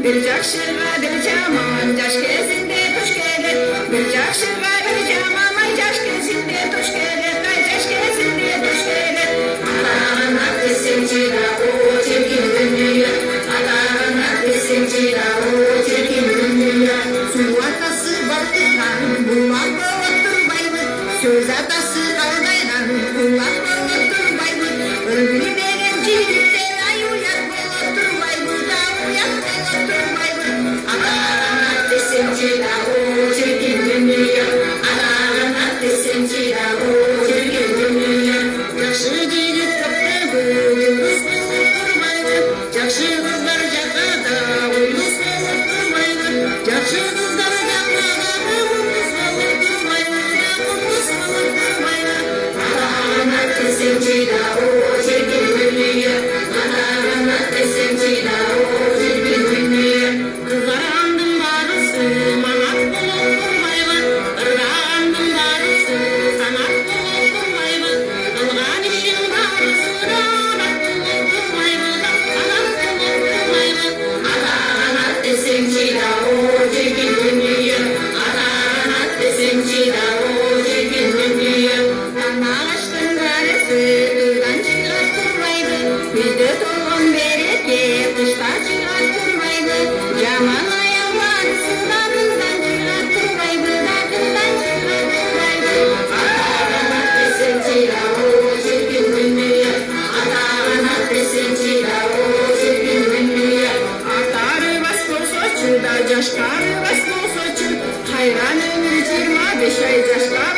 Bir jakşıga bir jaman jaş kezinde tuş gelir. Bir jakşıga bir jaman jaş kezinde tuş gelir. Jaş kezinde tuş gelir. Ana kesinçida o çirkin dünya. Ana kesinçida o çirkin dünya. Su atası baltıkan bulak balıktır baybı. Söz atası kaldaydan bulak balıktır baybı. Ölmeden cilikte ayuyak balıktır baybı. Senchida o çirkin dünya, ana senchida o çirkin dünya. Jakşı yigit kapı yıldız bulup durmaydı, jakşı kızlar jakada yıldız bulup durmaydı, jakşı kızlar jakada yıldız bulup durmaydı, yıldız bulup durmaydı. Ana senchida o çirkin dünya, ana senchida o çirkin dünya. Bizde tohum bereket, kışta çıkarttırmaydı. Yaman ayağlar sularımızdan çıkarttırmaydı. Dağından çıkarttırmaydı. Ana kesinçida o çirkin dünya. Ana kesinçida o çirkin dünya. Atarı basma saçı da, yaşları basma saçı. Hayran ömür 25 ay yaşlar.